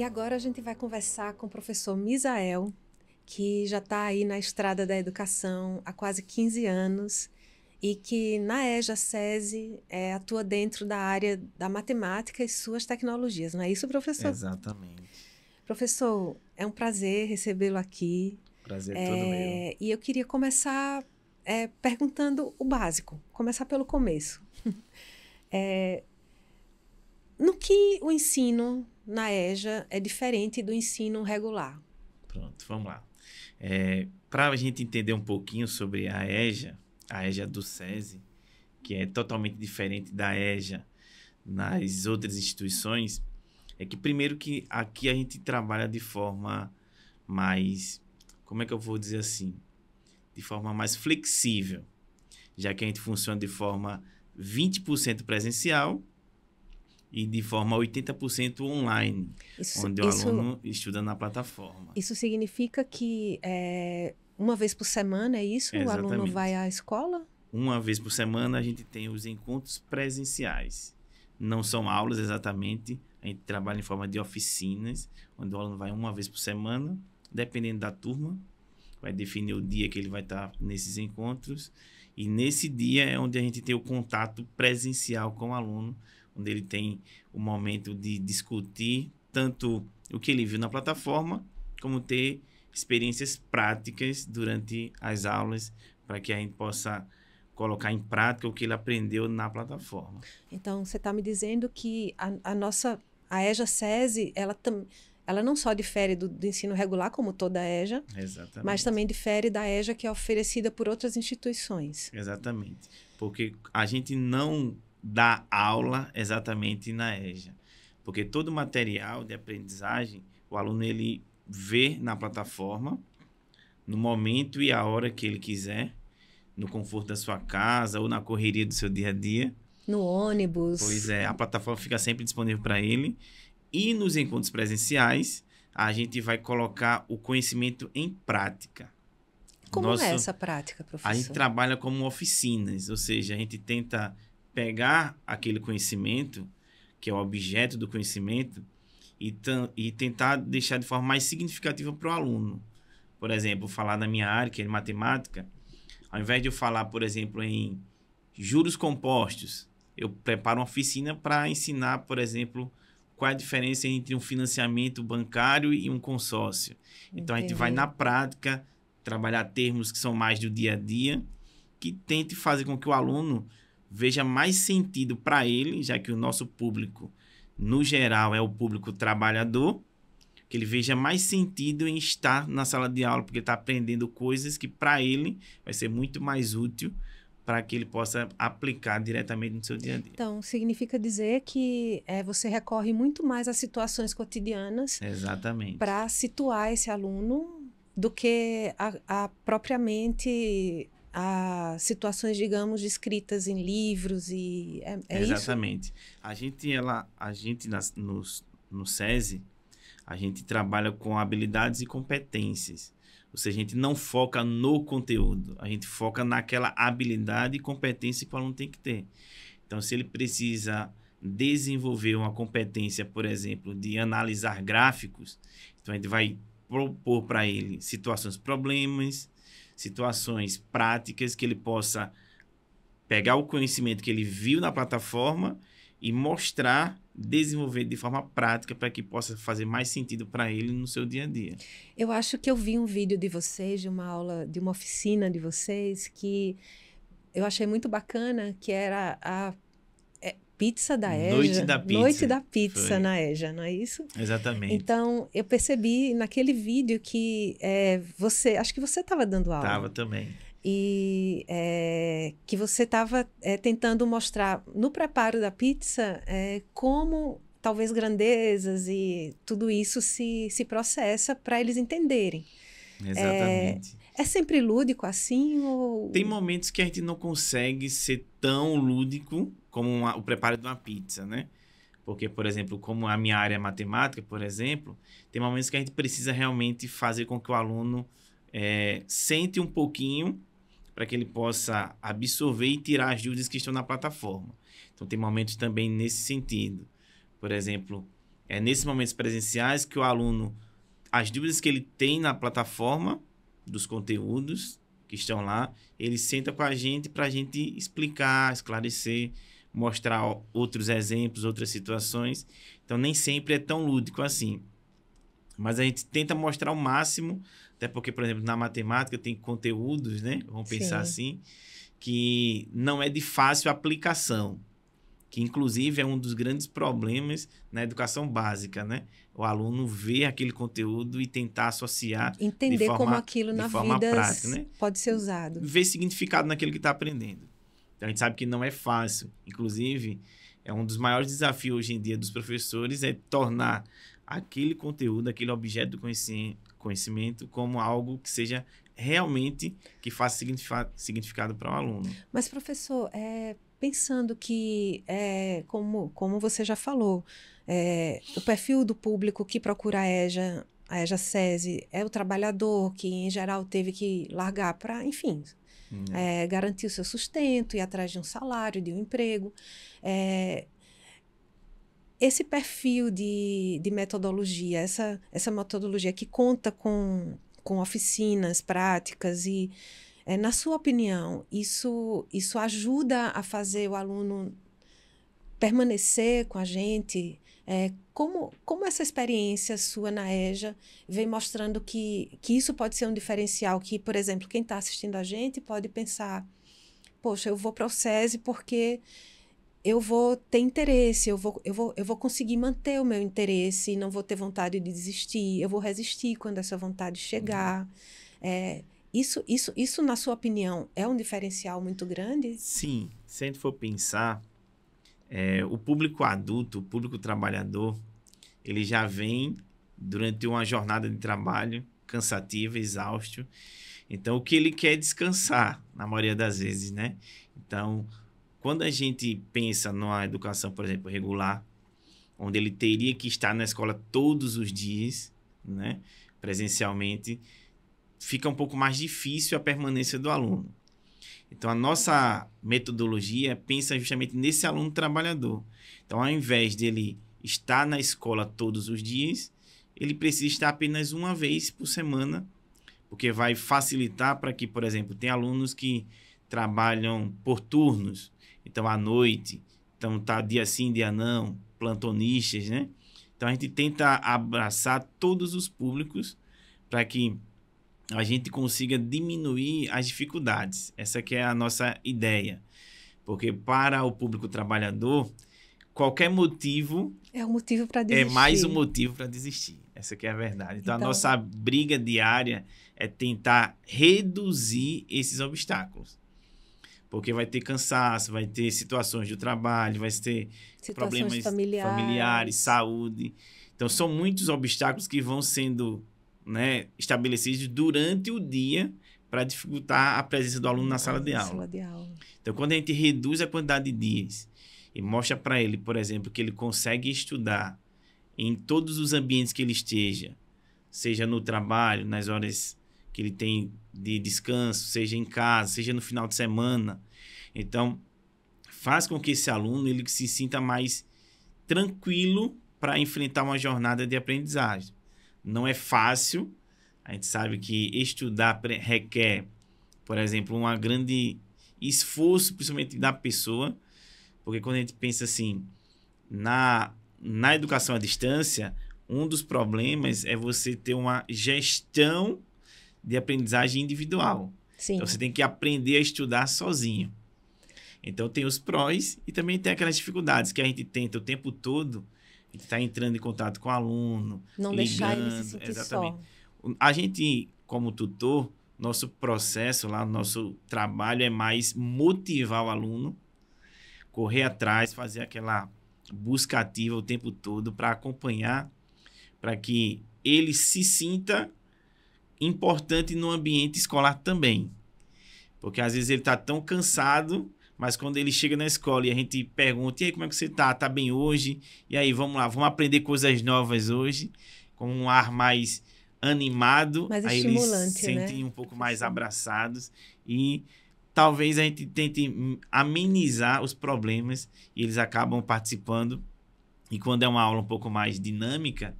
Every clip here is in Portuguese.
E agora a gente vai conversar com o professor Misael, que já está aí na estrada da educação há quase 15 anos e que na EJA SESI atua dentro da área da matemática e suas tecnologias. Não é isso, professor? Exatamente. Professor, é um prazer recebê-lo aqui. Prazer é todo meu. E eu queria começar perguntando o básico, começar pelo começo. No que o ensino na EJA é diferente do ensino regular? Pronto, vamos lá. Para a gente entender um pouquinho sobre a EJA do SESI, que é totalmente diferente da EJA nas outras instituições, é que primeiro que aqui a gente trabalha de forma mais, como é que eu vou dizer assim? De forma mais flexível, já que a gente funciona de forma 20% presencial e de forma 80% online, onde o aluno estuda na plataforma. Isso significa que uma vez por semana, é isso? Exatamente. O aluno vai à escola? Uma vez por semana a gente tem os encontros presenciais. Não são aulas exatamente, a gente trabalha em forma de oficinas, onde o aluno vai uma vez por semana, dependendo da turma, vai definir o dia que ele vai estar nesses encontros. E nesse dia é onde a gente tem o contato presencial com o aluno, onde ele tem o momento de discutir tanto o que ele viu na plataforma, como ter experiências práticas durante as aulas, para que a gente possa colocar em prática o que ele aprendeu na plataforma. Então, você está me dizendo que a EJA SESI, ela não só difere do ensino regular, como toda a EJA, Exatamente. mas também difere da EJA que é oferecida por outras instituições. Exatamente. Porque a gente não dá aula exatamente na EJA. Porque todo o material de aprendizagem, o aluno ele vê na plataforma, no momento e a hora que ele quiser, no conforto da sua casa ou na correria do seu dia a dia. No ônibus. Pois é, a plataforma fica sempre disponível para ele. E nos encontros presenciais, a gente vai colocar o conhecimento em prática. Como é essa prática, professor? A gente trabalha como oficinas, ou seja, a gente tenta pegar aquele conhecimento, que é o objeto do conhecimento, e tentar deixar de forma mais significativa para o aluno. Por exemplo, falar da minha área, que é matemática, ao invés de eu falar, por exemplo, em juros compostos, eu preparo uma oficina para ensinar, por exemplo, qual é a diferença entre um financiamento bancário e um consórcio. Então, a gente vai na prática trabalhar termos que são mais do dia a dia, que tente fazer com que o aluno veja mais sentido para ele, já que o nosso público, no geral, é o público trabalhador, que ele veja mais sentido em estar na sala de aula, porque está aprendendo coisas que para ele vai ser muito mais útil para que ele possa aplicar diretamente no seu dia a dia. Então, significa dizer que você recorre muito mais a situações cotidianas. Exatamente. Para situar esse aluno do que propriamente a situações, digamos, descritas em livros e exatamente. Isso? A gente no SESI, a gente trabalha com habilidades e competências. Ou seja, a gente não foca no conteúdo, a gente foca naquela habilidade e competência que o aluno tem que ter. Então, se ele precisa desenvolver uma competência, por exemplo, de analisar gráficos, então a gente vai propor para ele situações problemas, situações práticas que ele possa pegar o conhecimento que ele viu na plataforma e mostrar, desenvolver de forma prática para que possa fazer mais sentido para ele no seu dia a dia. Eu acho que eu vi um vídeo de vocês, de uma aula, de uma oficina de vocês, que eu achei muito bacana, que era a pizza da EJA. Noite da Pizza Foi. na EJA, não é isso? Exatamente. Então, eu percebi naquele vídeo que acho que você estava dando aula. Estava também. E que você estava tentando mostrar no preparo da pizza como talvez grandezas e tudo isso se processa para eles entenderem. Exatamente. É sempre lúdico assim? Ou... Tem momentos que a gente não consegue ser tão lúdico como o preparo de uma pizza, né? Porque, por exemplo, como a minha área é matemática, por exemplo, tem momentos que a gente precisa realmente fazer com que o aluno sente um pouquinho para que ele possa absorver e tirar as dúvidas que estão na plataforma. Então, tem momentos também nesse sentido. Por exemplo, É nesses momentos presenciais que o aluno, as dúvidas que ele tem na plataforma dos conteúdos que estão lá, ele senta com a gente para a gente explicar, esclarecer, mostrar outros exemplos, outras situações. Então, nem sempre é tão lúdico assim. Mas a gente tenta mostrar o máximo, até porque, por exemplo, na matemática tem conteúdos, né? Vamos pensar assim, que não é de fácil aplicação, que inclusive é um dos grandes problemas na educação básica, né? O aluno ver aquele conteúdo e tentar associar entender como aquilo de na forma vida prática, né? pode ser usado. Ver significado naquilo que está aprendendo. Então, a gente sabe que não é fácil. Inclusive, é um dos maiores desafios hoje em dia dos professores é tornar aquele conteúdo, aquele objeto do conhecimento como algo que seja realmente que faça significado para o aluno. Mas, professor, pensando que, como você já falou, o perfil do público que procura a EJA SESI é o trabalhador que, em geral, teve que largar para, enfim, garantir o seu sustento, ir atrás de um salário, de um emprego. Esse perfil de metodologia, essa metodologia que conta com oficinas práticas e, na sua opinião, isso ajuda a fazer o aluno permanecer com a gente? Como essa experiência sua na EJA vem mostrando que isso pode ser um diferencial, que, por exemplo, quem está assistindo a gente pode pensar, poxa, eu vou para o SESI porque eu vou ter interesse, eu vou conseguir manter o meu interesse e não vou ter vontade de desistir, eu vou resistir quando essa vontade chegar. Isso, na sua opinião, é um diferencial muito grande? Sim, se a gente for pensar, o público adulto, o público trabalhador, ele já vem durante uma jornada de trabalho cansativa, exausto. Então, o que ele quer é descansar, na maioria das vezes, né? Então, quando a gente pensa numa educação, por exemplo, regular, onde ele teria que estar na escola todos os dias, né, presencialmente, fica um pouco mais difícil a permanência do aluno. Então, a nossa metodologia pensa justamente nesse aluno trabalhador. Então, ao invés dele estar na escola todos os dias, ele precisa estar apenas uma vez por semana, porque vai facilitar para que, por exemplo, tem alunos que trabalham por turnos, então à noite, então tá dia sim, dia não, plantonistas, né? Então a gente tenta abraçar todos os públicos para que a gente consiga diminuir as dificuldades. Essa que é a nossa ideia. Porque para o público trabalhador, qualquer motivo é um motivo para desistir. É mais um motivo para desistir. Essa que é a verdade. Então, a nossa briga diária é tentar reduzir esses obstáculos. Porque vai ter cansaço, vai ter situações do trabalho, vai ter problemas familiares, saúde. Então, são muitos obstáculos que vão sendo, né, estabelecidos durante o dia para dificultar a presença do aluno na sala de aula. Então, quando a gente reduz a quantidade de dias e mostra para ele, por exemplo, que ele consegue estudar em todos os ambientes que ele esteja, seja no trabalho, nas horas que ele tem de descanso, seja em casa, seja no final de semana. Então, faz com que esse aluno ele se sinta mais tranquilo para enfrentar uma jornada de aprendizagem. Não é fácil, a gente sabe que estudar requer, por exemplo, um grande esforço, principalmente da pessoa, porque quando a gente pensa assim, na educação à distância, um dos problemas é você ter uma gestão de aprendizagem individual. Sim. Então, você tem que aprender a estudar sozinho. Então, tem os prós e também tem aquelas dificuldades que a gente tenta o tempo todo, a gente está entrando em contato com o aluno, não ligando, deixar ele se sentir exatamente. Só. A gente, como tutor, nosso processo lá, nosso trabalho é mais motivar o aluno, correr atrás, fazer aquela busca ativa o tempo todo para acompanhar, para que ele se sinta importante no ambiente escolar também. Porque às vezes ele está tão cansado, mas quando ele chega na escola e a gente pergunta, e aí, como é que você está? Está bem hoje? E aí, vamos lá, vamos aprender coisas novas hoje, com um ar mais animado. Mais aí eles estimulante, se sentem né? um pouco mais abraçados e talvez a gente tente amenizar os problemas e eles acabam participando E quando é uma aula um pouco mais dinâmica,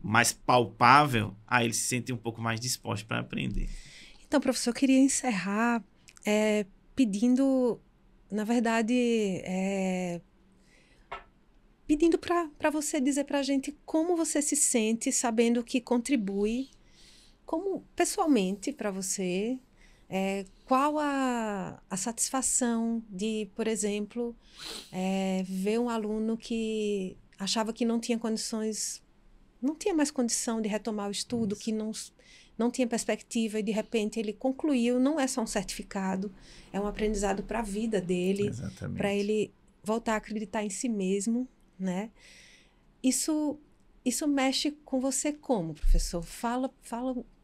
mais palpável, aí eles se sentem um pouco mais dispostos para aprender. Então, professor, eu queria encerrar pedindo, na verdade, pedindo para você dizer para a gente como você se sente sabendo que contribui, como pessoalmente para você, qual a satisfação de, por exemplo, ver um aluno que achava que não tinha condições, não tinha mais condição de retomar o estudo, que não tinha perspectiva e de repente ele concluiu, não é só um certificado, é um aprendizado para a vida dele, para ele voltar a acreditar em si mesmo, né? Isso mexe com você como, professor?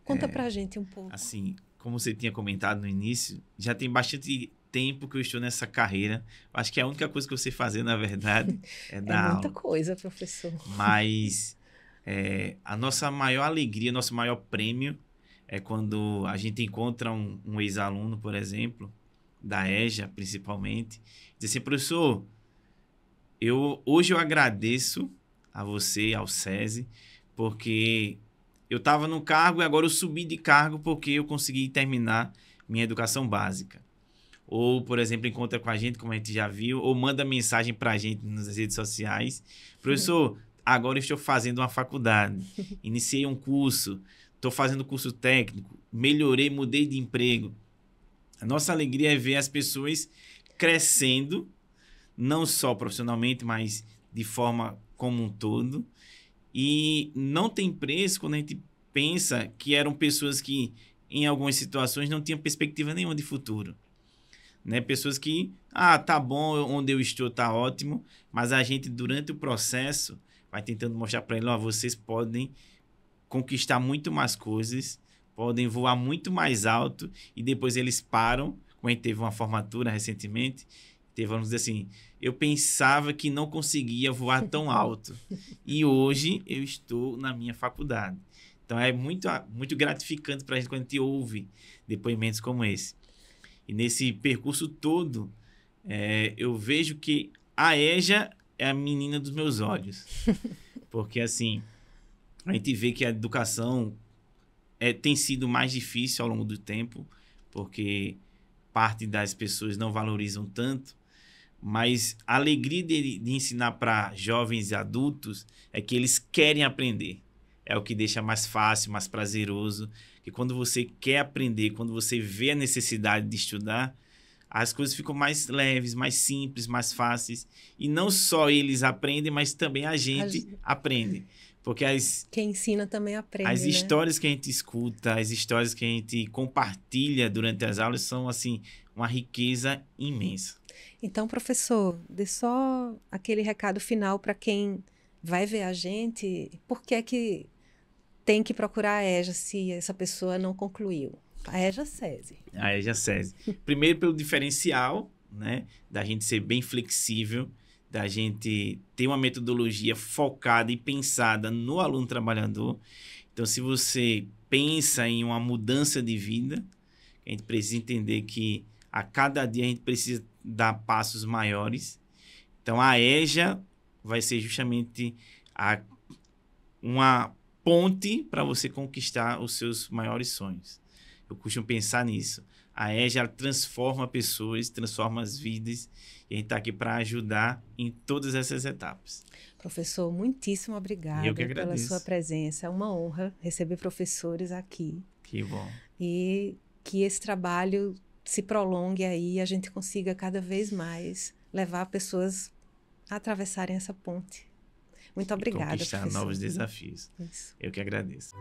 Conta pra gente um pouco. Assim, como você tinha comentado no início, já tem bastante tempo que eu estou nessa carreira. Acho que a única coisa que eu sei fazer, na verdade, é dar aula. É muita coisa, professor. Mas a nossa maior alegria, nosso maior prêmio é quando a gente encontra um ex-aluno, por exemplo, da EJA, principalmente, diz assim, professor, hoje eu agradeço a você, ao SESI, porque eu estava no cargo e agora eu subi de cargo porque eu consegui terminar minha educação básica. Ou, por exemplo, encontra com a gente, como a gente já viu, ou manda mensagem para a gente nas redes sociais. Professor, agora eu estou fazendo uma faculdade, iniciei um curso, estou fazendo curso técnico, melhorei, mudei de emprego. A nossa alegria é ver as pessoas crescendo, não só profissionalmente, mas de forma como um todo. E não tem preço quando a gente pensa que eram pessoas que, em algumas situações, não tinham perspectiva nenhuma de futuro. Né? Pessoas que, tá bom, onde eu estou tá ótimo, mas a gente, durante o processo, vai tentando mostrar para eles, vocês podem conquistar muito mais coisas, podem voar muito mais alto, e depois eles param, como a gente teve uma formatura recentemente, vamos dizer assim, eu pensava que não conseguia voar tão alto. E hoje eu estou na minha faculdade. Então é muito, muito gratificante para a gente quando a gente ouve depoimentos como esse. E nesse percurso todo, eu vejo que a EJA é a menina dos meus olhos. Porque assim, a gente vê que a educação tem sido mais difícil ao longo do tempo, porque parte das pessoas não valorizam tanto. Mas a alegria de ensinar para jovens e adultos é que eles querem aprender. É o que deixa mais fácil, mais prazeroso. Que quando você quer aprender, quando você vê a necessidade de estudar, as coisas ficam mais leves, mais simples, mais fáceis. E não só eles aprendem, mas também a gente aprende. Porque quem ensina também aprende, as histórias que a gente escuta, as histórias que a gente compartilha durante as aulas são, assim, uma riqueza imensa. Então, professor, dê só aquele recado final para quem vai ver a gente. Por que é que tem que procurar a EJA se essa pessoa não concluiu? A EJA SESI. A EJA SESI. Primeiro pelo diferencial, né, da gente ser bem flexível, da gente ter uma metodologia focada e pensada no aluno trabalhador. Então, se você pensa em uma mudança de vida, a gente precisa entender que a cada dia a gente precisa dar passos maiores. Então, a EJA vai ser justamente uma ponte para você conquistar os seus maiores sonhos. Eu costumo pensar nisso. A EJA transforma pessoas, transforma as vidas, e a gente está aqui para ajudar em todas essas etapas. Professor, muitíssimo obrigada pela sua presença. É uma honra receber professores aqui. Que bom. E que esse trabalho se prolongue aí e a gente consiga cada vez mais levar pessoas a atravessarem essa ponte. Muito obrigada, professor. Conquistar novos desafios. Isso. Eu que agradeço.